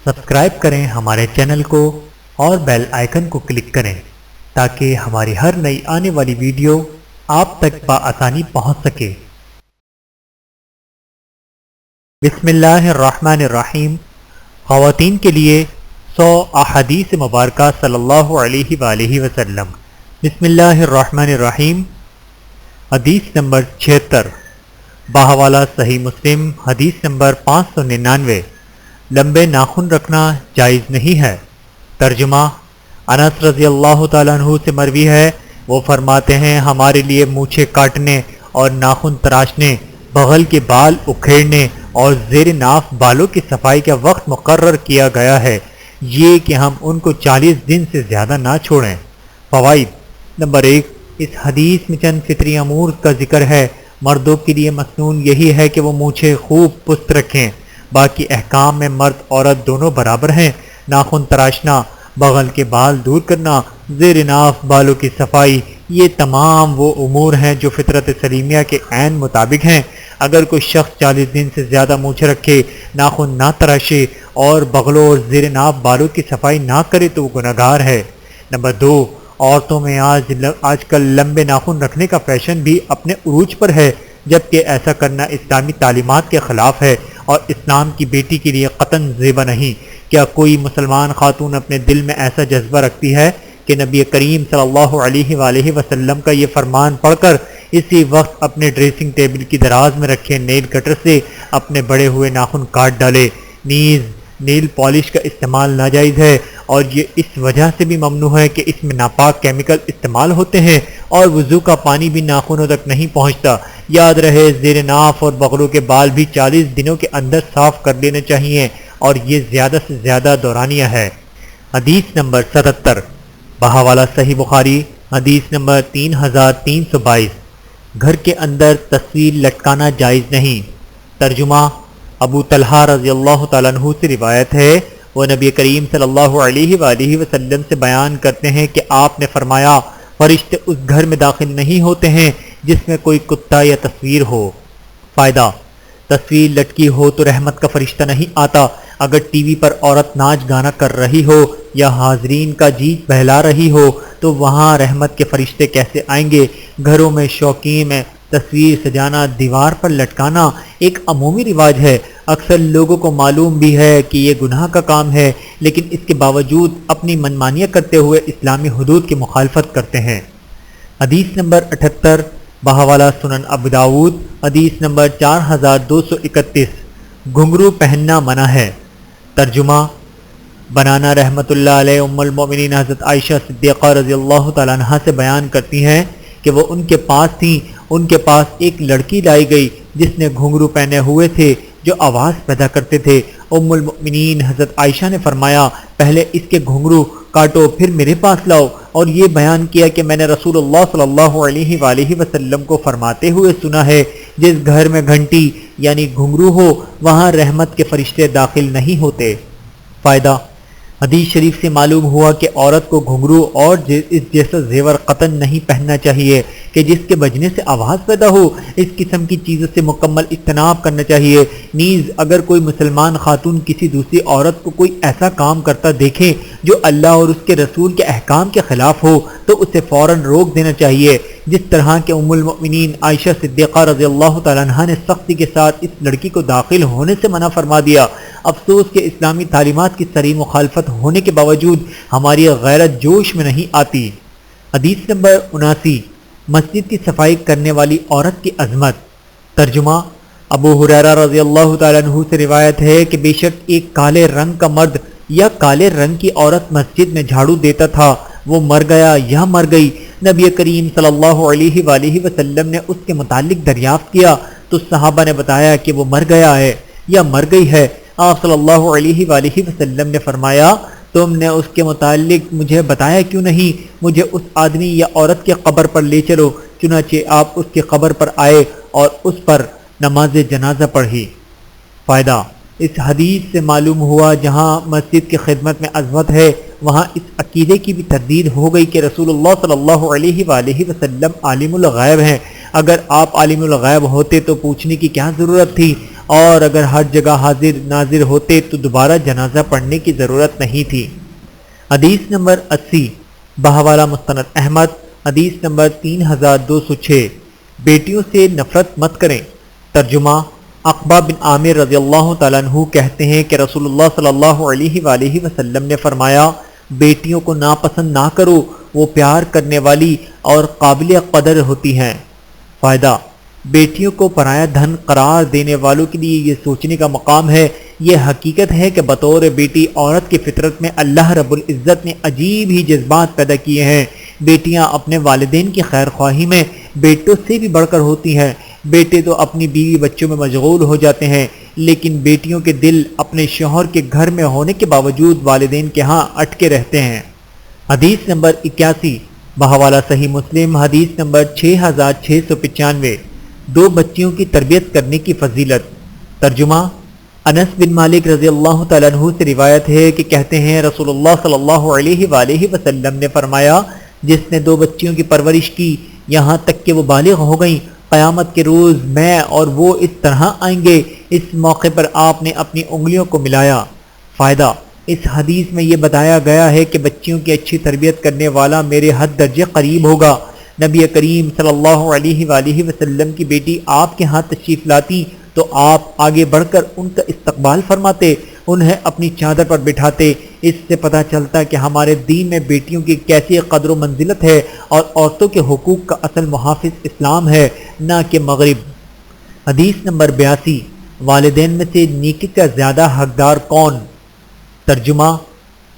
Subscribe کریں ہمارے channel کو اور بیل آئیکن کو کلک کریں تاکہ ہماری ہر نئی آنے والی ویڈیو آپ تک بآسانی پہنچ سکے۔ بسم اللہ الرحمن الرحیم۔ خواتین کے لیے 100 احادیث مبارکہ صلی اللہ علیہ وآلہ وسلم۔ بسم اللہ الرحمن الرحیم۔ حدیث نمبر 76، بحوالہ صحیح مسلم، حدیث نمبر 599۔ لمبے ناخن رکھنا جائز نہیں ہے۔ ترجمہ: انس رضی اللہ تعالیٰ عنہ سے مروی ہے، وہ فرماتے ہیں ہمارے لیے مونچھیں کاٹنے اور ناخن تراشنے، بغل کے بال اکھیڑنے اور زیر ناف بالوں کی صفائی کا وقت مقرر کیا گیا ہے، یہ کہ ہم ان کو 40 دن سے زیادہ نہ چھوڑیں۔ فوائد: نمبر 1، اس حدیث میں چند فطری امور کا ذکر ہے۔ مردوں کے لیے مسنون یہی ہے کہ وہ مونچھیں خوب پست رکھیں، باقی احکام میں مرد عورت دونوں برابر ہیں۔ ناخن تراشنا، بغل کے بال دور کرنا، زیر ناف بالوں کی صفائی، یہ تمام وہ امور ہیں جو فطرت سلیمیہ کے عین مطابق ہیں۔ اگر کوئی شخص 40 دن سے زیادہ مونچھ رکھے، ناخن نہ تراشے اور بغلوں اور زیر ناف بالوں کی صفائی نہ کرے تو وہ گنہگار ہے۔ نمبر 2، عورتوں میں آج کل لمبے ناخن رکھنے کا فیشن بھی اپنے عروج پر ہے، جبکہ ایسا کرنا اسلامی تعلیمات کے خلاف ہے اور اسلام کی بیٹی کے لیے قطعاً زیبا نہیں۔ کیا کوئی مسلمان خاتون اپنے دل میں ایسا جذبہ رکھتی ہے کہ نبی کریم صلی اللہ علیہ وآلہ وسلم کا یہ فرمان پڑھ کر اسی وقت اپنے ڈریسنگ ٹیبل کی دراز میں رکھے نیل کٹر سے اپنے بڑے ہوئے ناخن کاٹ ڈالے؟ نیز نیل پالش کا استعمال ناجائز ہے اور یہ اس وجہ سے بھی ممنوع ہے کہ اس میں ناپاک کیمیکل استعمال ہوتے ہیں اور وضو کا پانی بھی ناخنوں تک نہیں پہنچتا۔ یاد رہے، زیر ناف اور بغلوں کے بال بھی 40 دنوں کے اندر صاف کر لینے چاہیے اور یہ زیادہ سے زیادہ دورانیہ ہے۔ حدیث نمبر 77، بحوالہ صحیح بخاری، حدیث نمبر 3322۔ گھر کے اندر تصویر لٹکانا جائز نہیں۔ ترجمہ: ابو طلحہ رضی اللہ تعالیٰ عنہ سے روایت ہے، وہ نبی کریم صلی اللہ علیہ وآلہ وسلم سے بیان کرتے ہیں کہ آپ نے فرمایا، فرشتے اس گھر میں داخل نہیں ہوتے ہیں جس میں کوئی کتا یا تصویر ہو۔ فائدہ: تصویر لٹکی ہو تو رحمت کا فرشتہ نہیں آتا۔ اگر ٹی وی پر عورت ناچ گانا کر رہی ہو یا حاضرین کا جی بہلا رہی ہو تو وہاں رحمت کے فرشتے کیسے آئیں گے؟ گھروں میں شوقین میں تصویر سجانا، دیوار پر لٹکانا ایک عمومی رواج ہے۔ اکثر لوگوں کو معلوم بھی ہے کہ یہ گناہ کا کام ہے، لیکن اس کے باوجود اپنی منمانیاں کرتے ہوئے اسلامی حدود کی مخالفت کرتے ہیں۔ حدیث نمبر 78، بحوالہ سنن ابو داؤد، حدیث نمبر 4231۔ گھنگرو پہننا منع ہے۔ ترجمہ: بنانا رحمۃ اللہ علیہ ام المؤمنین حضرت عائشہ صدیقہ رضی اللہ تعالیٰ عنہ سے بیان کرتی ہیں کہ وہ ان کے پاس تھیں، ان کے پاس ایک لڑکی لائی گئی جس نے گھنگرو پہنے ہوئے تھے جو آواز پیدا کرتے تھے۔ ام المؤمنین حضرت عائشہ نے فرمایا، پہلے اس کے گھنگرو کاٹو پھر میرے پاس لاؤ، اور یہ بیان کیا کہ میں نے رسول اللہ صلی اللہ علیہ وآلہ وسلم کو فرماتے ہوئے سنا ہے، جس گھر میں گھنٹی یعنی گھنگرو ہو وہاں رحمت کے فرشتے داخل نہیں ہوتے۔ فائدہ: حدیث شریف سے معلوم ہوا کہ عورت کو گھنگرو اور اس جیسا زیور قطعاً نہیں پہننا چاہیے کہ جس کے بجنے سے آواز پیدا ہو۔ اس قسم کی چیزوں سے مکمل اجتناب کرنا چاہیے۔ نیز اگر کوئی مسلمان خاتون کسی دوسری عورت کو کوئی ایسا کام کرتا دیکھے جو اللہ اور اس کے رسول کے احکام کے خلاف ہو تو اسے فوراً روک دینا چاہیے، جس طرح کہ ام المؤمنین عائشہ صدیقہ رضی اللہ تعالیٰ عنہ نے سختی کے ساتھ اس لڑکی کو داخل ہونے سے منع فرما دیا۔ افسوس کہ اسلامی تعلیمات کی صریح مخالفت ہونے کے باوجود ہماری غیرت جوش میں نہیں آتی۔ حدیث نمبر 79، مسجد کی صفائی کرنے والی عورت کی عظمت۔ ترجمہ: ابو ہریرہ رضی اللہ تعالیٰ عنہ سے روایت ہے کہ بے شک ایک کالے رنگ کا مرد یا کالے رنگ کی عورت مسجد میں جھاڑو دیتا تھا، وہ مر گیا یا مر گئی۔ نبی کریم صلی اللہ علیہ وآلہ وسلم نے اس کے متعلق دریافت کیا تو صحابہ نے بتایا کہ وہ مر گیا ہے یا مر گئی ہے۔ آپ صلی اللہ علیہ وآلہ وسلم نے فرمایا، تم نے اس کے متعلق مجھے بتایا کیوں نہیں؟ مجھے اس آدمی یا عورت کی قبر پر لے چلو۔ چنانچہ آپ اس کی قبر پر آئے اور اس پر نماز جنازہ پڑھی۔ فائدہ: اس حدیث سے معلوم ہوا جہاں مسجد کی خدمت میں عظمت ہے وہاں اس عقیدے کی بھی تردید ہو گئی کہ رسول اللہ صلی اللہ علیہ وآلہ وسلم عالم الغیب ہیں۔ اگر آپ عالم الغیب ہوتے تو پوچھنے کی کیا ضرورت تھی؟ اور اگر ہر جگہ حاضر ناظر ہوتے تو دوبارہ جنازہ پڑھنے کی ضرورت نہیں تھی۔ حدیث نمبر 80 بحوالہ مستند احمد، حدیث نمبر 3206 بیٹیوں سے نفرت مت کریں۔ ترجمہ عقبہ بن عامر رضی اللہ تعالیٰ عنہ کہتے ہیں کہ رسول اللہ صلی اللہ علیہ وآلہ وسلم نے فرمایا، بیٹیوں کو ناپسند نہ کرو، وہ پیار کرنے والی اور قابل قدر ہوتی ہیں۔ فائدہ، بیٹیوں کو پرایا دھن قرار دینے والوں کے لیے یہ سوچنے کا مقام ہے۔ یہ حقیقت ہے کہ بطور بیٹی عورت کی فطرت میں اللہ رب العزت نے عجیب ہی جذبات پیدا کیے ہیں۔ بیٹیاں اپنے والدین کی خیر خواہی میں بیٹوں سے بھی بڑھ کر ہوتی ہیں۔ بیٹے تو اپنی بیوی بچوں میں مشغول ہو جاتے ہیں، لیکن بیٹیوں کے دل اپنے شوہر کے گھر میں ہونے کے باوجود والدین کے ہاں اٹکے رہتے ہیں۔ حدیث نمبر 81 بحوالہ صحیح مسلم، حدیث نمبر 6695 دو بچیوں کی تربیت کرنے کی فضیلت۔ ترجمہ انس بن مالک رضی اللہ تعالیٰ عنہ سے روایت ہے کہ کہتے ہیں رسول اللہ صلی اللہ علیہ وآلہ وسلم نے فرمایا، جس نے دو بچیوں کی پرورش کی یہاں تک کہ وہ بالغ ہو گئیں، قیامت کے روز میں اور وہ اس طرح آئیں گے۔ اس موقع پر آپ نے اپنی انگلیوں کو ملایا۔ فائدہ، اس حدیث میں یہ بتایا گیا ہے کہ بچیوں کی اچھی تربیت کرنے والا میرے حد درجے قریب ہوگا۔ نبی کریم صلی اللہ علیہ وآلہ وسلم کی بیٹی آپ کے ہاں تشریف لاتی تو آپ آگے بڑھ کر ان کا استقبال فرماتے، انہیں اپنی چادر پر بٹھاتے۔ اس سے پتہ چلتا کہ ہمارے دین میں بیٹیوں کی کیسی قدر و منزلت ہے اور عورتوں کے حقوق کا اصل محافظ اسلام ہے، نہ کہ مغرب۔ حدیث نمبر 82 والدین میں سے نیکی کا زیادہ حقدار کون؟ ترجمہ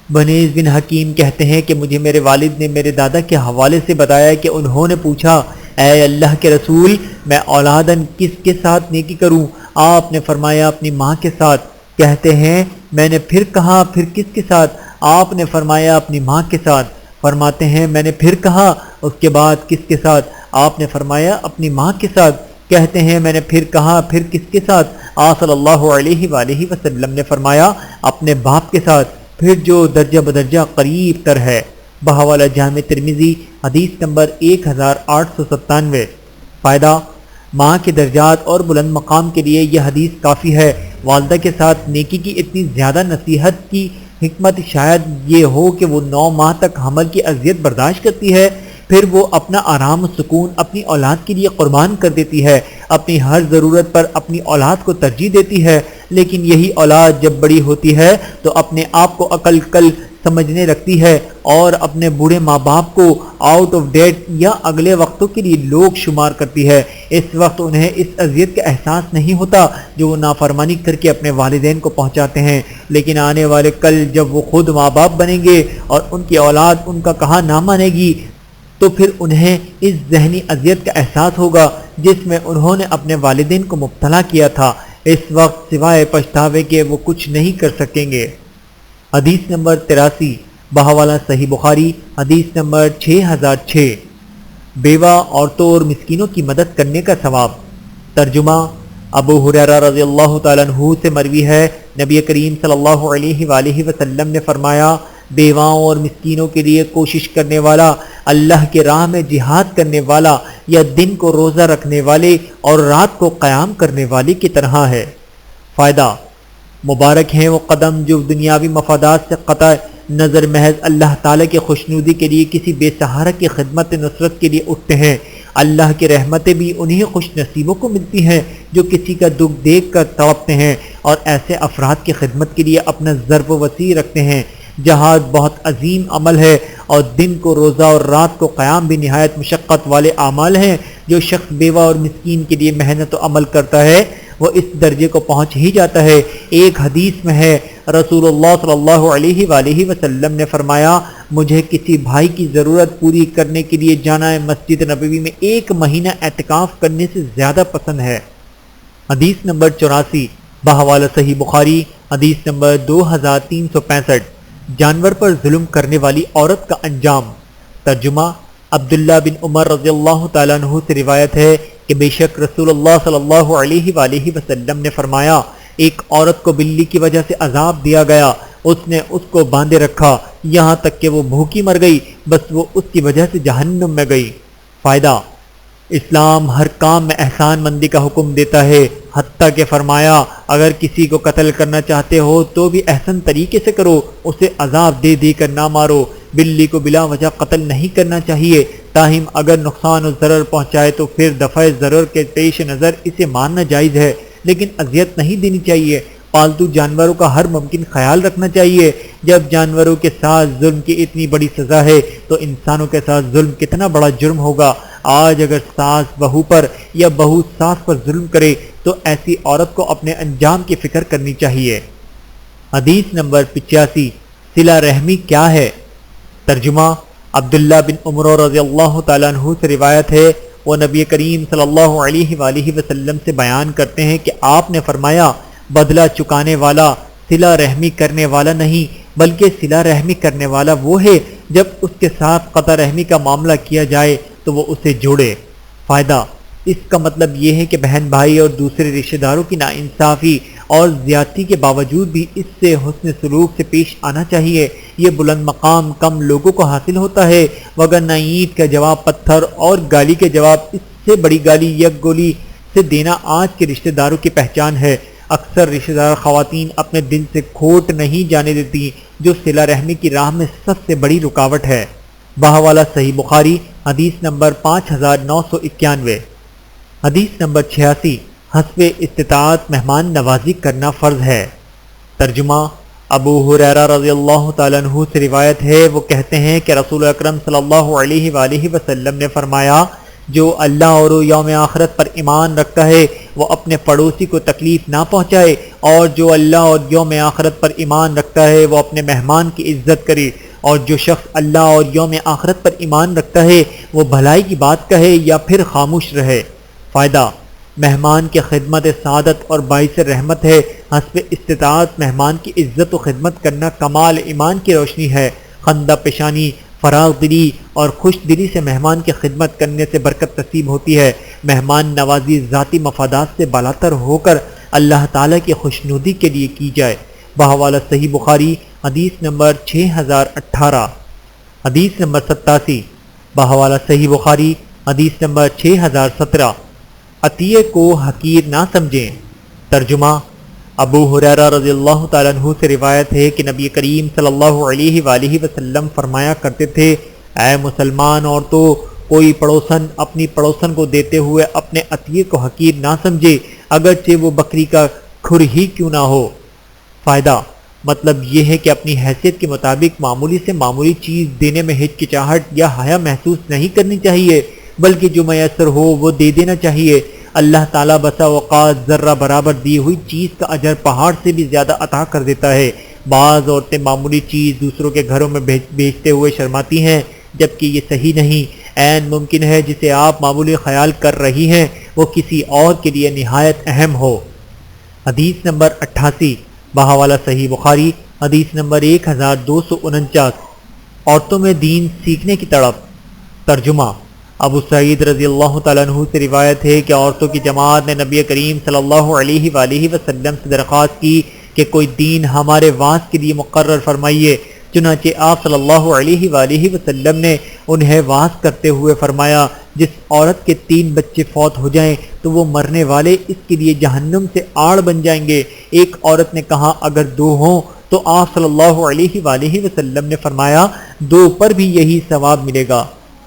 بنیز بن حکیم کہتے ہیں کہ مجھے میرے والد نے میرے دادا کے حوالے سے بتایا کہ انہوں نے پوچھا، اے اللہ کے رسول، میں اولاداً کس کے ساتھ نیکی کروں؟ آپ نے فرمایا اپنی ماں کے ساتھ۔ کہتے ہیں میں نے پھر کہا پھر کس کے ساتھ؟ آپ نے فرمایا اپنی ماں کے ساتھ۔ فرماتے ہیں میں نے پھر کہا اس کے بعد کس کے ساتھ؟ آپ نے فرمایا اپنی ماں کے ساتھ۔ کہتے ہیں میں نے پھر کہا پھر کس کے ساتھ؟ آپ صلی اللہ علیہ وآلہ وسلم نے فرمایا اپنے باپ کے ساتھ، پھر جو درجہ بدرجہ قریب تر ہے۔ بحوالہ جامع ترمذی، حدیث نمبر 1897۔ فائدہ، ماں کے درجات اور بلند مقام کے لیے یہ حدیث کافی ہے۔ والدہ کے ساتھ نیکی کی اتنی زیادہ نصیحت کی حکمت شاید یہ ہو کہ وہ 9 ماہ تک حمل کی اذیت برداشت کرتی ہے، پھر وہ اپنا آرام و سکون اپنی اولاد کے لیے قربان کر دیتی ہے، اپنی ہر ضرورت پر اپنی اولاد کو ترجیح دیتی ہے، لیکن یہی اولاد جب بڑی ہوتی ہے تو اپنے آپ کو عقل کل سمجھنے لگتی ہے اور اپنے بوڑھے ماں باپ کو آؤٹ آف ڈیٹ یا اگلے وقتوں کے لیے لوگ شمار کرتی ہے۔ اس وقت انہیں اس اذیت کا احساس نہیں ہوتا جو وہ نافرمانی کر کے اپنے والدین کو پہنچاتے ہیں، لیکن آنے والے کل جب وہ خود ماں باپ بنیں گے اور ان کی اولاد ان کا کہا نہ مانے گی تو پھر انہیں اس ذہنی اذیت کا احساس ہوگا جس میں انہوں نے اپنے والدین کو مبتلا کیا تھا۔ اس وقت سوائے پچھتاوے کے وہ کچھ نہیں کر سکیں گے۔ حدیث نمبر 83 بحوالہ صحیح بخاری، حدیث نمبر 6006 بیوہ عورتوں اور مسکینوں کی مدد کرنے کا ثواب۔ ترجمہ ابو ہریرہ رضی اللہ تعالیٰ عنہ سے مروی ہے، نبی کریم صلی اللہ علیہ وآلہ وسلم نے فرمایا، بیواؤں اور مسکینوں کے لیے کوشش کرنے والا اللہ کے راہ میں جہاد کرنے والا یا دن کو روزہ رکھنے والے اور رات کو قیام کرنے والے کی طرح ہے۔ فائدہ، مبارک ہیں وہ قدم جو دنیاوی مفادات سے قطع نظر محض اللہ تعالیٰ کی خوشنودی کے لیے کسی بے سہارا کی خدمت نصرت کے لیے اٹھتے ہیں۔ اللہ کی رحمتیں بھی انہی خوش نصیبوں کو ملتی ہیں جو کسی کا دکھ دیکھ کر تڑپتے ہیں اور ایسے افراد کی خدمت کے لیے اپنا ضرب وسیع رکھتے ہیں۔ جہاد بہت عظیم عمل ہے اور دن کو روزہ اور رات کو قیام بھی نہایت مشقت والے اعمال ہیں۔ جو شخص بیوہ اور مسکین کے لیے محنت و عمل کرتا ہے وہ اس درجے کو پہنچ ہی جاتا ہے۔ ایک حدیث میں ہے رسول اللہ صلی اللہ علیہ وآلہ وسلم نے فرمایا، مجھے کسی بھائی کی ضرورت پوری کرنے کے لیے جانا مسجد نبوی میں 1 مہینہ اعتکاف کرنے سے زیادہ پسند ہے۔ حدیث نمبر 84 بحوالہ صحیح بخاری، حدیث نمبر 2365 جانور پر ظلم کرنے والی عورت کا انجام۔ ترجمہ عبداللہ بن عمر رضی اللہ تعالیٰ عنہ سے روایت ہے کہ بے شک رسول اللہ صلی اللہ علیہ وآلہ وسلم نے فرمایا، ایک عورت کو بلی کی وجہ سے عذاب دیا گیا، اس نے اس کو باندھے رکھا یہاں تک کہ وہ بھوکی مر گئی، بس وہ اس کی وجہ سے جہنم میں گئی۔ فائدہ، اسلام ہر کام میں احسان مندی کا حکم دیتا ہے، حتیٰ کہ فرمایا اگر کسی کو قتل کرنا چاہتے ہو تو بھی احسن طریقے سے کرو، اسے عذاب دے دے کر نہ مارو۔ بلی کو بلا وجہ قتل نہیں کرنا چاہیے، تاہم اگر نقصان و ضرر پہنچائے تو پھر دفع ضرر کے پیش نظر اسے مارنا جائز ہے، لیکن اذیت نہیں دینی چاہیے۔ پالتو جانوروں کا ہر ممکن خیال رکھنا چاہیے۔ جب جانوروں کے ساتھ ظلم کی اتنی بڑی سزا ہے تو انسانوں کے ساتھ ظلم کتنا بڑا جرم ہوگا۔ آج اگر ساس بہو پر یا بہو ساس پر ظلم کرے تو ایسی عورت کو اپنے انجام کی فکر کرنی چاہیے۔ حدیث نمبر 85، صلہ رحمی کیا ہے؟ ترجمہ عبداللہ بن عمر رضی اللہ تعالیٰ عنہ سے روایت ہے، وہ نبی کریم صلی اللہ علیہ وآلہ وسلم سے بیان کرتے ہیں کہ آپ نے فرمایا، بدلہ چکانے والا صلہ رحمی کرنے والا نہیں بلکہ صلہ رحمی کرنے والا وہ ہے جب اس کے ساتھ قطع رحمی کا معاملہ کیا جائے تو وہ اسے جوڑے۔ فائدہ، اس کا مطلب یہ ہے کہ بہن بھائی اور دوسرے رشتہ داروں کی ناانصافی اور زیادتی کے باوجود بھی اس سے حسن سلوک سے پیش آنا چاہیے۔ یہ بلند مقام کم لوگوں کو حاصل ہوتا ہے، وگرنہ اینٹ کا جواب پتھر اور گالی کے جواب اس سے بڑی گالی یک گولی سے دینا آج کے رشتہ داروں کی پہچان ہے۔ اکثر رشتہ دار خواتین اپنے دل سے کھوٹ نہیں جانے دیتی، جو صلہ رحمی کی راہ میں سب سے بڑی رکاوٹ ہے۔ بہوالا صحیح بخاری حدیث نمبر 5991۔ حدیث نمبر 86، حسب استطاعت مہمان نوازی کرنا فرض ہے۔ ترجمہ ابو ہریرہ رضی اللہ تعالیٰ عنہ سے روایت ہے، وہ کہتے ہیں کہ رسول اکرم صلی اللہ علیہ وآلہ وسلم نے فرمایا، جو اللہ اور یوم آخرت پر ایمان رکھتا ہے وہ اپنے پڑوسی کو تکلیف نہ پہنچائے، اور جو اللہ اور یوم آخرت پر ایمان رکھتا ہے وہ اپنے مہمان کی عزت کرے، اور جو شخص اللہ اور یوم آخرت پر ایمان رکھتا ہے وہ بھلائی کی بات کہے یا پھر خاموش رہے۔ فائدہ، مہمان کی خدمت سعادت اور باعث رحمت ہے۔ حسب استطاعت مہمان کی عزت و خدمت کرنا کمال ایمان کی روشنی ہے۔ خندہ پیشانی، فراغ دلی اور خوش دلی سے مہمان کی خدمت کرنے سے برکت نصیب ہوتی ہے۔ مہمان نوازی ذاتی مفادات سے بالاتر ہو کر اللہ تعالیٰ کی خوشنودی کے لیے کی جائے۔ بحوالہ صحیح بخاری حدیث نمبر 6018۔ حدیث نمبر 87، بحوالہ صحیح بخاری حدیث نمبر 6017۔ عطیے کو حقیر نہ سمجھیں۔ ترجمہ ابو ہریرہ رضی اللہ تعالیٰ عنہ سے روایت ہے کہ نبی کریم صلی اللہ علیہ وآلہ وسلم فرمایا کرتے تھے، اے مسلمان عورتوں، کوئی پڑوسن اپنی پڑوسن کو دیتے ہوئے اپنے عطیے کو حقیر نہ سمجھے، اگرچہ وہ بکری کا کھر ہی کیوں نہ ہو۔ فائدہ، مطلب یہ ہے کہ اپنی حیثیت کے مطابق معمولی سے معمولی چیز دینے میں ہچکچاہٹ یا حیا محسوس نہیں کرنی چاہیے، بلکہ جو میسر ہو وہ دے دینا چاہیے۔ اللہ تعالیٰ بسا اوقات ذرہ برابر دی ہوئی چیز کا اجر پہاڑ سے بھی زیادہ عطا کر دیتا ہے۔ بعض عورتیں معمولی چیز دوسروں کے گھروں میں بیچتے ہوئے شرماتی ہیں، جبکہ یہ صحیح نہیں۔ عین ممکن ہے جسے آپ معمولی خیال کر رہی ہیں وہ کسی اور کے لیے نہایت اہم ہو۔ حدیث نمبر 88، بحوالہ صحیح بخاری حدیث نمبر 1249۔ عورتوں میں دین سیکھنے کی تڑپ۔ ترجمہ ابو سعید رضی اللہ تعالیٰ عنہ سے روایت ہے کہ عورتوں کی جماعت نے نبی کریم صلی اللہ علیہ وآلہ وسلم سے درخواست کی کہ کوئی دین ہمارے وعظ کے لیے مقرر فرمائیے۔ چنانچہ آپ صلی اللہ علیہ وآلہ وسلم نے انہیں وعظ کرتے ہوئے فرمایا، جس عورت کے 3 بچے فوت ہو جائیں تو وہ مرنے والے اس کے لیے جہنم سے آڑ بن جائیں گے۔ ایک عورت نے کہا، اگر 2 ہوں تو آپ صلی اللہ علیہ وآلہ وسلم نے فرمایا، 2 پر بھی یہی ثواب ملے گا۔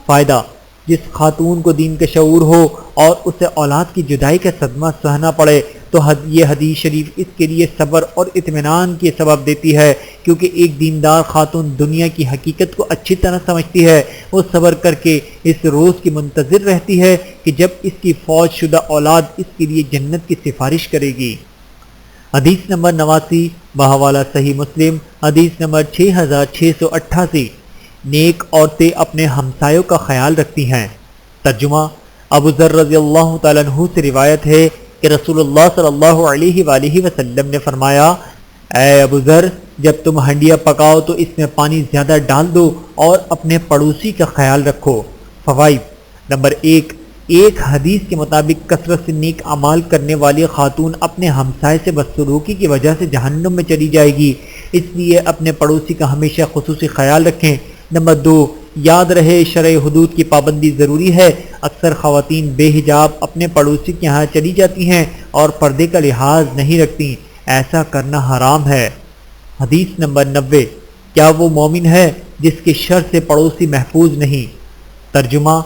فائدہ، جس خاتون کو دین کا شعور ہو اور اسے اولاد کی جدائی کا صدمہ سہنا پڑے تو یہ حدیث شریف اس کے لیے صبر اور اطمینان کی سبب دیتی ہے، کیونکہ ایک دیندار خاتون دنیا کی حقیقت کو اچھی طرح سمجھتی ہے۔ وہ صبر کر کے اس روز کی منتظر رہتی ہے کہ جب اس کی فوت شدہ اولاد اس کے لیے جنت کی سفارش کرے گی۔ حدیث نمبر 89، بحوالہ صحیح مسلم حدیث نمبر 6688۔ نیک عورتیں اپنے ہمسایوں کا خیال رکھتی ہیں۔ ترجمہ ابو ذر رضی اللہ تعالیٰ عنہ سے روایت ہے کہ رسول اللہ صلی اللہ علیہ وآلہ وسلم نے فرمایا، اے ابو ذر، جب تم ہنڈیا پکاؤ تو اس میں پانی زیادہ ڈال دو اور اپنے پڑوسی کا خیال رکھو۔ فوائد نمبر 1، ایک حدیث کے مطابق کثرت سے نیک اعمال کرنے والی خاتون اپنے ہمسائے سے بدسلوکی کی وجہ سے جہنم میں چلی جائے گی، اس لیے اپنے پڑوسی کا ہمیشہ خصوصی خیال رکھیں۔ نمبر 2، یاد رہے شرع حدود کی پابندی ضروری ہے۔ اکثر خواتین بے حجاب اپنے پڑوسی کے ہاں چلی جاتی ہیں اور پردے کا لحاظ نہیں رکھتی، ایسا کرنا حرام ہے۔ حدیث نمبر 90، کیا وہ مومن ہے جس کے شر سے پڑوسی محفوظ نہیں؟ ترجمہ،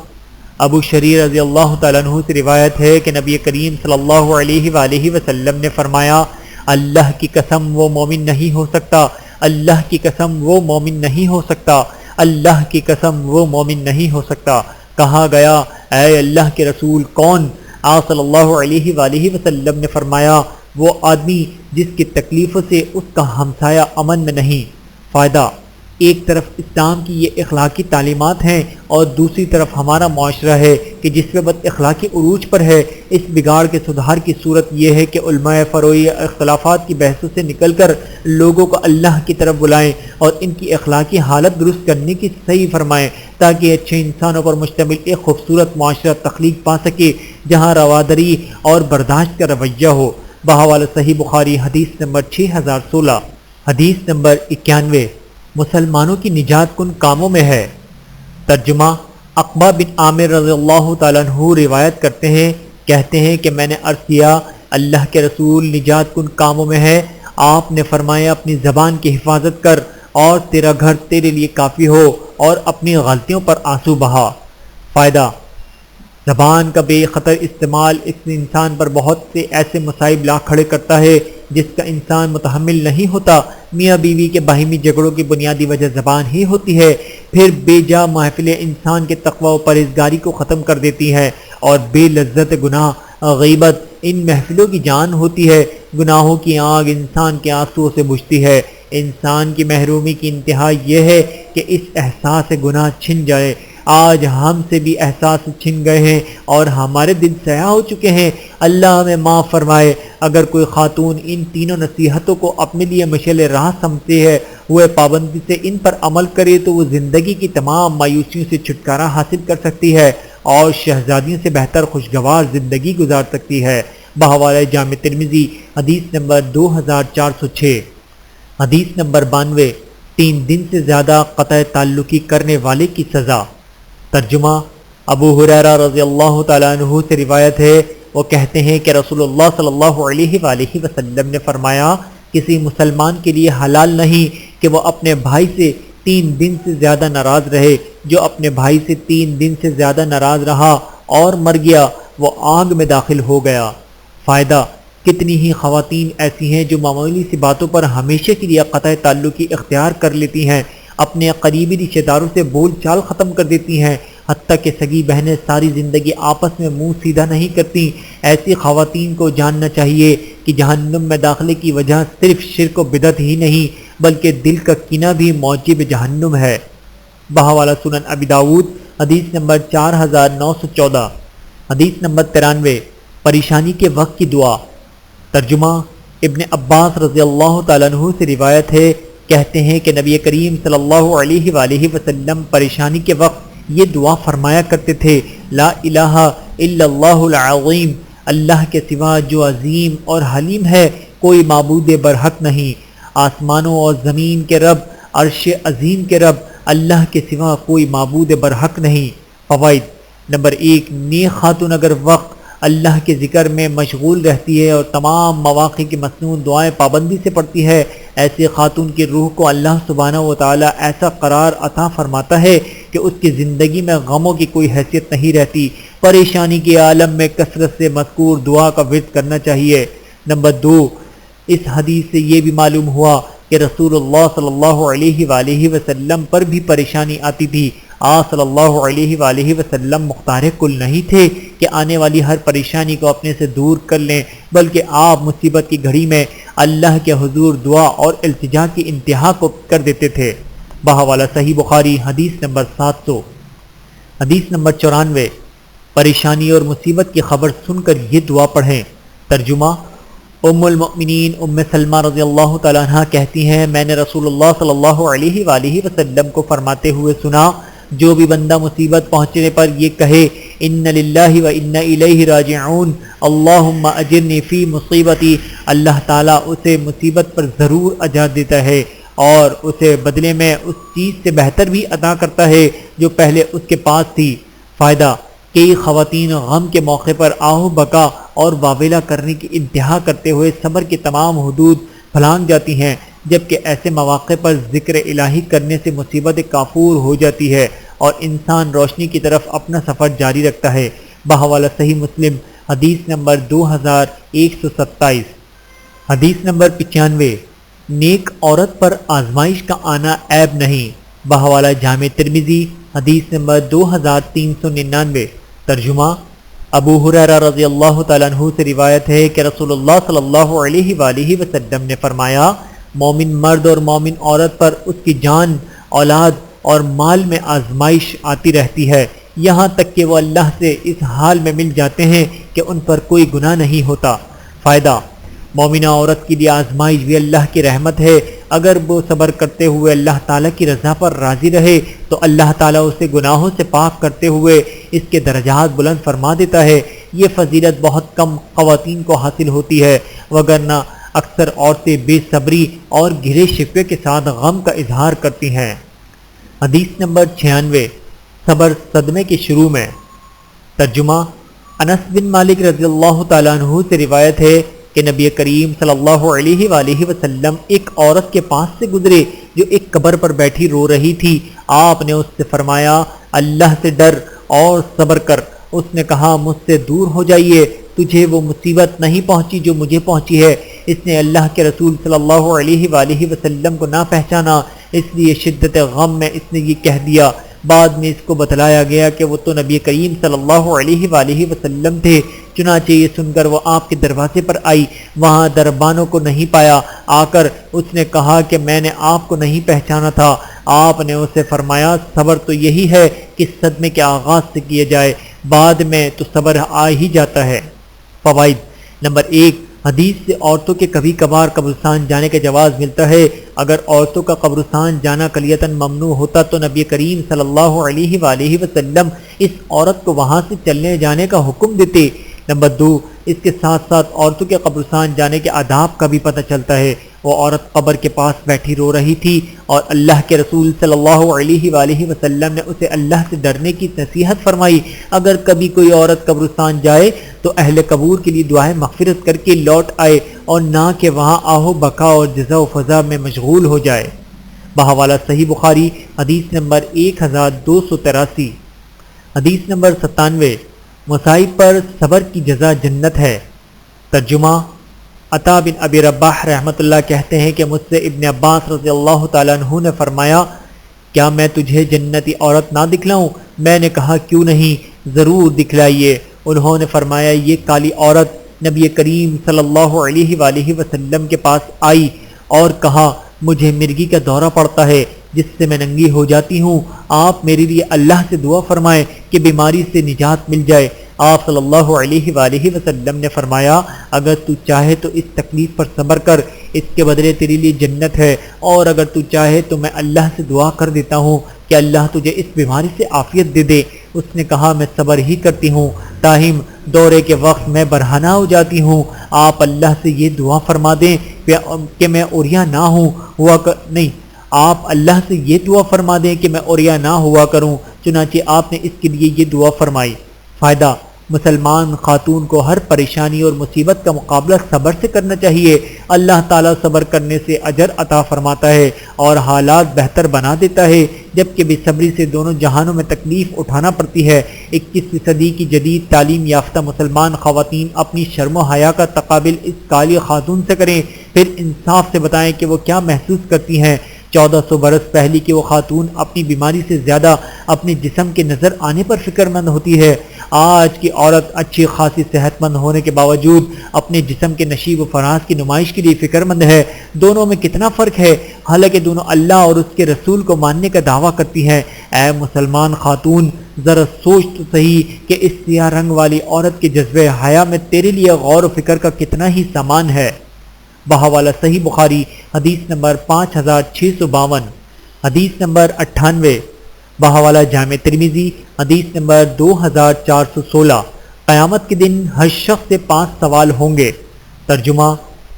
ابو شریر رضی اللہ تعالیٰ عنہ سے روایت ہے کہ نبی کریم صلی اللہ علیہ وآلہ وسلم نے فرمایا، اللہ کی قسم وہ مومن نہیں ہو سکتا، اللہ کی قسم وہ مومن نہیں ہو سکتا، اللہ کی قسم وہ مومن نہیں ہو سکتا۔ کہا گیا، اے اللہ کے رسول کون؟ آپ صلی اللہ علیہ وآلہ وسلم نے فرمایا، وہ آدمی جس کی تکلیفوں سے اس کا ہمسایہ امن میں نہیں۔ فائدہ، ایک طرف اسلام کی یہ اخلاقی تعلیمات ہیں اور دوسری طرف ہمارا معاشرہ ہے کہ جس میں بد اخلاقی عروج پر ہے۔ اس بگاڑ کے سدھار کی صورت یہ ہے کہ علماء فروعی اختلافات کی بحثوں سے نکل کر لوگوں کو اللہ کی طرف بلائیں اور ان کی اخلاقی حالت درست کرنے کی صحیح فرمائیں، تاکہ اچھے انسانوں پر مشتمل ایک خوبصورت معاشرہ تخلیق پا سکے جہاں رواداری اور برداشت کا رویہ ہو۔ بحوالہ صحیح بخاری حدیث نمبر 6016۔ حدیث نمبر 91، مسلمانوں کی نجات کن کاموں میں ہے۔ ترجمہ، عقبہ بن عامر رضی اللہ تعالیٰ عنہ روایت کرتے ہیں، کہتے ہیں کہ میں نے عرض کیا، اللہ کے رسول نجات کن کاموں میں ہے؟ آپ نے فرمایا، اپنی زبان کی حفاظت کر اور تیرا گھر تیرے لیے کافی ہو اور اپنی غلطیوں پر آنسو بہا۔ فائدہ، زبان کا بے خطر استعمال اس انسان پر بہت سے ایسے مصائب لا کھڑے کرتا ہے جس کا انسان متحمل نہیں ہوتا۔ میاں بیوی کے باہمی جھگڑوں کی بنیادی وجہ زبان ہی ہوتی ہے، پھر بے جا محفلیں انسان کے تقوی و پرہیزگاری کو ختم کر دیتی ہیں، اور بے لذت گناہ غیبت ان محفلوں کی جان ہوتی ہے۔ گناہوں کی آگ انسان کے آنسوؤں سے بجھتی ہے۔ انسان کی محرومی کی انتہا یہ ہے کہ اس احساس سے گناہ چھن جائے۔ آج ہم سے بھی احساس چھن گئے ہیں اور ہمارے دل سیاہ ہو چکے ہیں۔ اللہ ہمیں معاف فرمائے۔ اگر کوئی خاتون ان تینوں نصیحتوں کو اپنے لیے مشعل راہ سمجھتے ہے، وہ پابندی سے ان پر عمل کرے تو وہ زندگی کی تمام مایوسیوں سے چھٹکارا حاصل کر سکتی ہے اور شہزادیوں سے بہتر خوشگوار زندگی گزار سکتی ہے۔ بحوالہ جامع ترمذی حدیث نمبر 2406۔ حدیث نمبر 92، 3 دن سے زیادہ قطع تعلقی کرنے والے کی سزا۔ ترجمہ، ابو ہریرہ رضی اللہ تعالیٰ عنہ سے روایت ہے، وہ کہتے ہیں کہ رسول اللہ صلی اللہ علیہ وآلہ وسلم نے فرمایا، کسی مسلمان کے لیے حلال نہیں کہ وہ اپنے بھائی سے 3 دن سے زیادہ ناراض رہے۔ جو اپنے بھائی سے 3 دن سے زیادہ ناراض رہا اور مر گیا، وہ آگ میں داخل ہو گیا۔ فائدہ، کتنی ہی خواتین ایسی ہیں جو معمولی سی باتوں پر ہمیشہ کے لیے قطع تعلقی اختیار کر لیتی ہیں، اپنے قریبی رشتہ داروں سے بول چال ختم کر دیتی ہیں، حتیٰ کہ سگی بہنیں ساری زندگی آپس میں منہ سیدھا نہیں کرتی۔ ایسی خواتین کو جاننا چاہیے کہ جہنم میں داخلے کی وجہ صرف شرک و بدعت ہی نہیں بلکہ دل کا کینہ بھی موجب جہنم ہے۔ بحوالہ سنن ابی داؤد حدیث نمبر 4914۔ حدیث نمبر 93، پریشانی کے وقت کی دعا۔ ترجمہ، ابن عباس رضی اللہ تعالیٰ عنہ سے روایت ہے، کہتے ہیں کہ نبی کریم صلی اللہ علیہ وآلہ وسلم پریشانی کے وقت یہ دعا فرمایا کرتے تھے، لا الہ الا اللہ العظیم، اللہ کے سوا جو عظیم اور حلیم ہے کوئی معبود برحق نہیں۔ آسمانوں اور زمین کے رب، عرش عظیم کے رب، اللہ کے سوا کوئی معبود برحق نہیں۔ فوائد، نمبر 1، نیک خاتون اگر وقت اللہ کے ذکر میں مشغول رہتی ہے اور تمام مواقع کی مسنون دعائیں پابندی سے پڑھتی ہے، ایسے خاتون کی روح کو اللہ سبحانہ و تعالی ایسا قرار عطا فرماتا ہے کہ اس کی زندگی میں غموں کی کوئی حیثیت نہیں رہتی۔ پریشانی کے عالم میں کثرت سے مذکور دعا کا ورد کرنا چاہیے۔ نمبر 2، اس حدیث سے یہ بھی معلوم ہوا کہ رسول اللہ صلی اللہ علیہ وآلہ وسلم پر بھی پریشانی آتی تھی۔ آپ صلی اللہ علیہ وآلہ وسلم مختار کل نہیں تھے کہ آنے والی ہر پریشانی کو اپنے سے دور کر لیں، بلکہ آپ مصیبت کی گھڑی میں اللہ کے حضور دعا اور التجا کی انتہا کو کر دیتے تھے۔ بحوالہ صحیح بخاری حدیث نمبر 700۔ حدیث نمبر 94، پریشانی اور مصیبت کی خبر سن کر یہ دعا پڑھیں۔ ترجمہ، ام المؤمنین ام سلمہ رضی اللہ تعالیٰ عنہ کہتی ہیں، میں نے رسول اللہ صلی اللہ علیہ وآلہ وسلم کو فرماتے ہوئے سنا، جو بھی بندہ مصیبت پہنچنے پر یہ کہے، ان للہ و انا الیہ راجعون، اللہم اجرنی فی مصیبتی، اللہ تعالیٰ اسے مصیبت پر ضرور اجر دیتا ہے اور اسے بدلے میں اس چیز سے بہتر بھی عطا کرتا ہے جو پہلے اس کے پاس تھی۔ فائدہ: کئی خواتین غم کے موقع پر آہو بکا اور واویلا کرنے کی انتہا کرتے ہوئے صبر کی تمام حدود پھلانگ جاتی ہیں، جبکہ ایسے مواقع پر ذکر الہی کرنے سے مصیبت کافور ہو جاتی ہے اور انسان روشنی کی طرف اپنا سفر جاری رکھتا ہے۔ بحوالہ صحیح مسلم حدیث نمبر 2127۔ حدیث نمبر 95۔ نیک عورت پر آزمائش کا آنا عیب نہیں۔ بحوالہ جامع ترمذی حدیث نمبر 2399۔ ترجمہ: ابو ہریرہ رضی اللہ تعالیٰ عنہ سے روایت ہے کہ رسول اللہ صلی اللہ علیہ وآلہ وسلم نے فرمایا، مومن مرد اور مومن عورت پر اس کی جان، اولاد اور مال میں آزمائش آتی رہتی ہے، یہاں تک کہ وہ اللہ سے اس حال میں مل جاتے ہیں کہ ان پر کوئی گناہ نہیں ہوتا۔ فائدہ: مومنہ عورت کے لیے آزمائش بھی اللہ کی رحمت ہے۔ اگر وہ صبر کرتے ہوئے اللہ تعالیٰ کی رضا پر راضی رہے تو اللہ تعالیٰ اسے گناہوں سے پاک کرتے ہوئے اس کے درجات بلند فرما دیتا ہے۔ یہ فضیلت بہت کم خواتین کو حاصل ہوتی ہے، وگرنہ اکثر عورتیں بے صبری اور گرے شکوے کے ساتھ غم کا اظہار کرتی ہیں۔ حدیث نمبر 96۔ صبر صدمے کے شروع میں۔ ترجمہ: انس بن مالک رضی اللہ تعالیٰ عنہ سے روایت ہے کہ نبی کریم صلی اللہ علیہ وآلہ وسلم ایک عورت کے پاس سے گزرے جو ایک قبر پر بیٹھی رو رہی تھی۔ آپ نے اس سے فرمایا، اللہ سے ڈر اور صبر کر۔ اس نے کہا، مجھ سے دور ہو جائیے، تجھے وہ مصیبت نہیں پہنچی جو مجھے پہنچی ہے۔ اس نے اللہ کے رسول صلی اللہ علیہ وآلہ وسلم کو نہ پہچانا، اس لیے شدت غم میں اس نے یہ کہہ دیا۔ بعد میں اس کو بتلایا گیا کہ وہ تو نبی کریم صلی اللہ علیہ وآلہ وسلم تھے۔ چنانچہ یہ سن کر وہ آپ کے دروازے پر آئی، وہاں دربانوں کو نہیں پایا۔ آ کر اس نے کہا کہ میں نے آپ کو نہیں پہچانا تھا۔ آپ نے اسے فرمایا، صبر تو یہی ہے کہ صدمے کے آغاز سے کیا جائے، بعد میں تو صبر آ ہی جاتا ہے۔ فوائد: نمبر 1، حدیث سے عورتوں کے کبھی کبھار قبرستان جانے کا جواز ملتا ہے۔ اگر عورتوں کا قبرستان جانا کلیتاً ممنوع ہوتا تو نبی کریم صلی اللہ علیہ وآلہ وسلم اس عورت کو وہاں سے چلنے جانے کا حکم دیتے۔ نمبر 2، اس کے ساتھ ساتھ عورتوں کے قبرستان جانے کے آداب کا بھی پتہ چلتا ہے۔ وہ عورت قبر کے پاس بیٹھی رو رہی تھی اور اللہ کے رسول صلی اللہ علیہ وآلہ وسلم نے اسے اللہ سے ڈرنے کی نصیحت فرمائی۔ اگر کبھی کوئی عورت قبرستان جائے تو اہل قبور کے لیے دعائیں مغفرت کر کے لوٹ آئے اور نہ کہ وہاں آہو بکا اور جزا و فضا میں مشغول ہو جائے۔ بحوالہ صحیح بخاری حدیث نمبر 1283۔ حدیث نمبر 97۔ مصائب پر صبر کی جزا جنت ہے۔ ترجمہ: عطا بن ابی رباح رحمۃ اللہ کہتے ہیں کہ مجھ سے ابن عباس رضی اللہ تعالیٰ عنہ نے فرمایا، کیا میں تجھے جنتی عورت نہ دکھلاؤں؟ میں نے کہا، کیوں نہیں، ضرور دکھلائیے۔ انہوں نے فرمایا، یہ کالی عورت نبی کریم صلی اللہ علیہ وآلہ وسلم کے پاس آئی اور کہا، مجھے مرگی کا دورہ پڑتا ہے جس سے میں ننگی ہو جاتی ہوں، آپ میرے لیے اللہ سے دعا فرمائیں کہ بیماری سے نجات مل جائے۔ آپ صلی اللہ علیہ وآلہ وسلم نے فرمایا، اگر تو چاہے تو اس تکلیف پر صبر کر، اس کے بدلے تیرے لیے جنت ہے، اور اگر تو چاہے تو میں اللہ سے دعا کر دیتا ہوں کہ اللہ تجھے اس بیماری سے عافیت دے دے۔ اس نے کہا، میں صبر ہی کرتی ہوں، تاہم دورے کے وقت میں برہنہ ہو جاتی ہوں۔ آپ اللہ سے یہ دعا فرما دیں کہ میں عریاں نہ آپ اللہ سے یہ دعا فرما دیں کہ میں عریاں نہ ہوا کروں۔ چنانچہ آپ نے اس کے لیے یہ دعا فرمائی۔ فائدہ: مسلمان خاتون کو ہر پریشانی اور مصیبت کا مقابلہ صبر سے کرنا چاہیے۔ اللہ تعالیٰ صبر کرنے سے اجر عطا فرماتا ہے اور حالات بہتر بنا دیتا ہے، جبکہ بے صبری سے دونوں جہانوں میں تکلیف اٹھانا پڑتی ہے۔ 21ویں صدی کی جدید تعلیم یافتہ مسلمان خواتین اپنی شرم و حیا کا تقابل اس کالی خاتون سے کریں، پھر انصاف سے بتائیں کہ وہ کیا محسوس کرتی ہیں۔ 1400 برس پہلے کی وہ خاتون اپنی بیماری سے زیادہ اپنے جسم کے نظر آنے پر فکر مند ہوتی ہے۔ آج کی عورت اچھی خاصی صحت مند ہونے کے باوجود اپنے جسم کے نشیب و فراز کی نمائش کے لیے فکر مند ہے۔ دونوں میں کتنا فرق ہے، حالانکہ دونوں اللہ اور اس کے رسول کو ماننے کا دعویٰ کرتی ہیں۔ اے مسلمان خاتون، ذرا سوچ تو صحیح کہ اس سیاہ رنگ والی عورت کے جذبہ حیا میں تیرے لیے غور و فکر کا کتنا ہی سامان ہے۔ بحوالہ صحیح بخاری حدیث نمبر 5652۔ حدیث نمبر 98۔ بحوالہ جامع ترمذی حدیث نمبر 2416۔ قیامت کے دن ہر شخص سے 5 سوال ہوں گے۔ ترجمہ: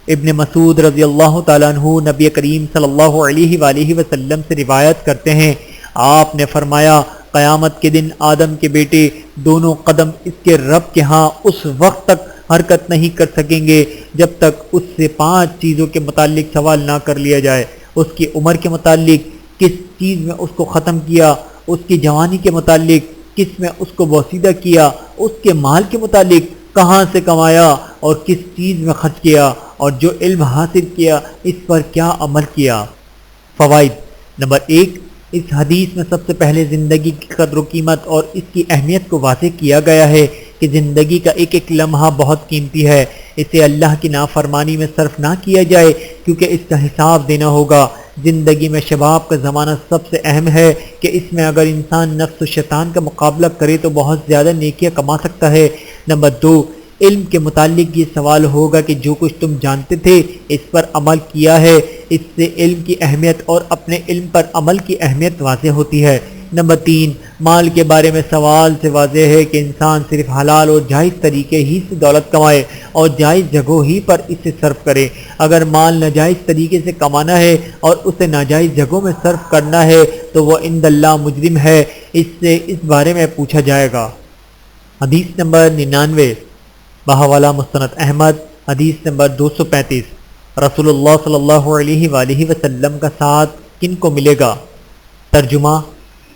ابن مسعود رضی اللہ تعالیٰ عنہ نبی کریم صلی اللہ علیہ وآلہ وسلم سے روایت کرتے ہیں، آپ نے فرمایا قیامت کے دن آدم کے بیٹے دونوں قدم اس کے رب کے ہاں اس وقت تک حرکت نہیں کر سکیں گے جب تک اس سے 5 چیزوں کے متعلق سوال نہ کر لیا جائے۔ اس کی عمر کے متعلق، کس چیز میں اس کو ختم کیا، اس کی جوانی کے متعلق، کس میں اس کو بوسیدہ کیا، اس کے مال کے متعلق، کہاں سے کمایا اور کس چیز میں خرچ کیا، اور جو علم حاصل کیا اس پر کیا عمل کیا۔ فوائد: نمبر 1، اس حدیث میں سب سے پہلے زندگی کی قدر و قیمت اور اس کی اہمیت کو واضح کیا گیا ہے کہ زندگی کا ایک ایک لمحہ بہت قیمتی ہے، اسے اللہ کی نافرمانی میں صرف نہ کیا جائے کیونکہ اس کا حساب دینا ہوگا۔ زندگی میں شباب کا زمانہ سب سے اہم ہے کہ اس میں اگر انسان نفس و شیطان کا مقابلہ کرے تو بہت زیادہ نیکیاں کما سکتا ہے۔ نمبر 2، علم کے متعلق یہ سوال ہوگا کہ جو کچھ تم جانتے تھے اس پر عمل کیا ہے، اس سے علم کی اہمیت اور اپنے علم پر عمل کی اہمیت واضح ہوتی ہے۔ نمبر 3، مال کے بارے میں سوال سے واضح ہے کہ انسان صرف حلال اور جائز طریقے ہی سے دولت کمائے اور جائز جگہوں ہی پر اسے صرف کرے۔ اگر مال ناجائز طریقے سے کمانا ہے اور اسے ناجائز جگہوں میں صرف کرنا ہے تو وہ عند اللہ مجرم ہے، اس سے اس بارے میں پوچھا جائے گا۔ حدیث نمبر 99، بحوالہ مستند احمد، حدیث نمبر 235۔ رسول اللہ صلی اللہ علیہ وآلہ وسلم کا ساتھ کن کو ملے گا؟ ترجمہ: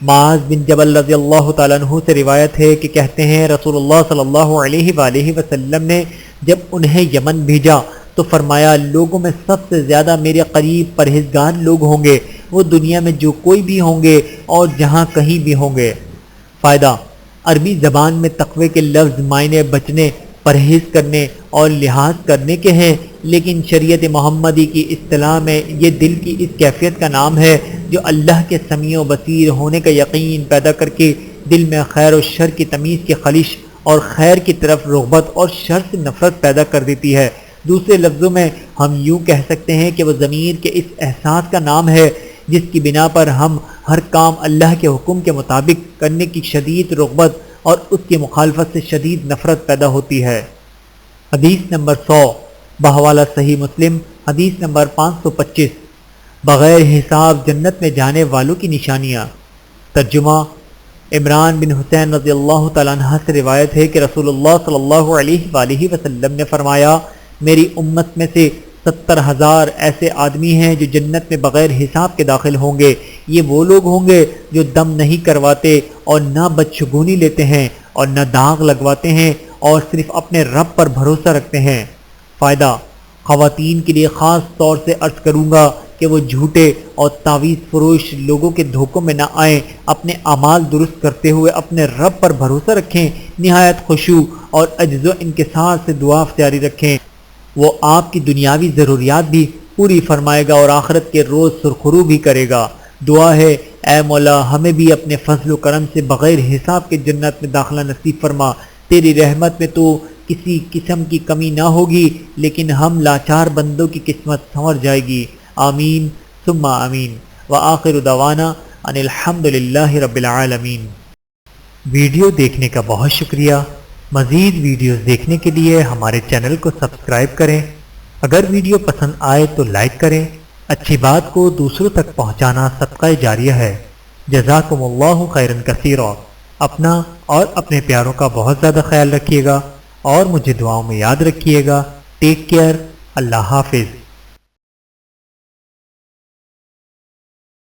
معاذ بن جبل رضی اللہ تعالیٰ عنہ سے روایت ہے کہ کہتے ہیں رسول اللہ صلی اللہ علیہ وآلہ وسلم نے جب انہیں یمن بھیجا تو فرمایا لوگوں میں سب سے زیادہ میرے قریب پرہیزگار لوگ ہوں گے، وہ دنیا میں جو کوئی بھی ہوں گے اور جہاں کہیں بھی ہوں گے۔ فائدہ: عربی زبان میں تقوی کے لفظ معنی بچنے، پرہیز کرنے اور لحاظ کرنے کے ہیں، لیکن شریعت محمدی کی اصطلاح میں یہ دل کی اس کیفیت کا نام ہے جو اللہ کے سمیع و بصیر ہونے کا یقین پیدا کر کے دل میں خیر و شر کی تمیز کی خلش اور خیر کی طرف رغبت اور شر سے نفرت پیدا کر دیتی ہے۔ دوسرے لفظوں میں ہم یوں کہہ سکتے ہیں کہ وہ ضمیر کے اس احساس کا نام ہے جس کی بنا پر ہم ہر کام اللہ کے حکم کے مطابق کرنے کی شدید رغبت اور اس کی مخالفت سے شدید نفرت پیدا ہوتی ہے۔ حدیث نمبر 100، بحوالہ صحیح مسلم، حدیث نمبر 525۔ بغیر حساب جنت میں جانے والوں کی نشانیاں۔ ترجمہ: عمران بن حسین رضی اللہ تعالیٰ عنہ سے روایت ہے کہ رسول اللہ صلی اللہ علیہ وآلہ وسلم نے فرمایا میری امت میں سے 70,000 ایسے آدمی ہیں جو جنت میں بغیر حساب کے داخل ہوں گے۔ یہ وہ لوگ ہوں گے جو دم نہیں کرواتے اور نہ بدشگونی لیتے ہیں اور نہ داغ لگواتے ہیں اور صرف اپنے رب پر بھروسہ رکھتے ہیں۔ فائدہ: خواتین کے لیے خاص طور سے عرض کروں گا کہ وہ جھوٹے اور تعویذ فروش لوگوں کے دھوکوں میں نہ آئیں، اپنے اعمال درست کرتے ہوئے اپنے رب پر بھروسہ رکھیں، نہایت خشوع اور عجز و انکسار سے دعا جاری رکھیں، وہ آپ کی دنیاوی ضروریات بھی پوری فرمائے گا اور آخرت کے روز سرخرو بھی کرے گا۔ دعا ہے اے مولا ہمیں بھی اپنے فضل و کرم سے بغیر حساب کے جنت میں داخلہ نصیب فرما، تیری رحمت میں تو کسی قسم کی کمی نہ ہوگی لیکن ہم لاچار بندوں کی قسمت سنور جائے گی۔ آمین ثم آمین وآخر دعوانا ان الحمد للہ رب العالمین۔ ویڈیو دیکھنے کا بہت شکریہ۔ مزید ویڈیوز دیکھنے کے لیے ہمارے چینل کو سبسکرائب کریں۔ اگر ویڈیو پسند آئے تو لائک کریں۔ اچھی بات کو دوسروں تک پہنچانا صدقہ جاریہ ہے۔ جزاکم اللہ خیرا کثیرا۔ اپنا اور اپنے پیاروں کا بہت زیادہ خیال رکھیے گا اور مجھے دعاؤں میں یاد رکھیے گا۔ Take care. اللہ حافظ۔